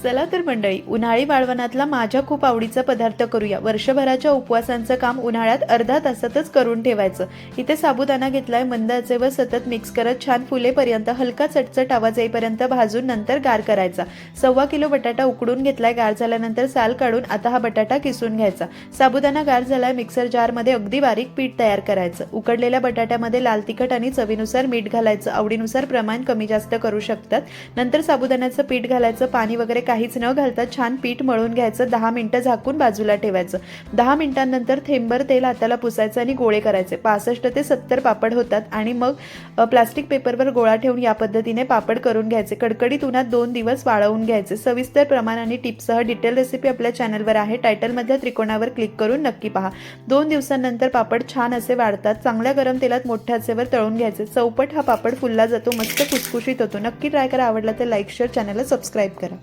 चला तर मंडळी, उन्हाळी वाळवणातला माझ्या खूप आवडीचा पदार्थ करूया। वर्षभराच्या उपवासांचं काम उन्हाळ्यात अर्धा तासातच करून ठेवायचं। इथे साबुदाणा घेतलाय, मंद आचेवर सतत मिक्स करत छान फुलेपर्यंत हलका चटचट आवाज येईपर्यंत भाजून नंतर गार करायचा। 1.25 किलो बटाटा उकडून घेतलाय, गार झाल्यानंतर साल काढून आता हा बटाटा किसून घ्यायचा। साबुदाणा गार झालाय, मिक्सर जार मध्ये अगदी बारीक पीठ तयार करायचं। उकडलेल्या बटाट्यामध्ये लाल तिखट आणि चवीनुसार मीठ घालायचं, आवडीनुसार प्रमाण कमी जास्त करू शकतात। नंतर साबुदाण्याचं पीठ घालायचं, पाणी वगैरे काहीच न घालता छान पीठ मळून घ्यायचं। 10 मिनिटं झाकून बाजूला ठेवायचं। 10 मिनिटांनंतर थेंबर तेल हाताला पुसायचं आणि गोळे करायचे। 65 ते 70 पापड होतात आणि मग प्लास्टिक पेपरवर गोळा ठेवून या पद्धतीने पापड करून घ्यायचे। कडकडीत उन्हात 2 दिवस वाळवून घ्यायचे। सविस्तर प्रमाण आणि टिप्ससह डिटेल रेसिपी आपल्या चॅनलवर आहे, टायटलमधल्या त्रिकोणावर क्लिक करून नक्की पहा। 2 दिवसांनंतर पापड छान असे वाढतात। चांगल्या गरम तेलात मोठ्या आचेवर तळून घ्यायचे। चौपट हा पापड फुलला जातो, मस्त खुसखुशीत होतो। नक्की ट्राय करा, आवडला तर लाईक शेअर, चॅनलला सबस्क्राईब करा।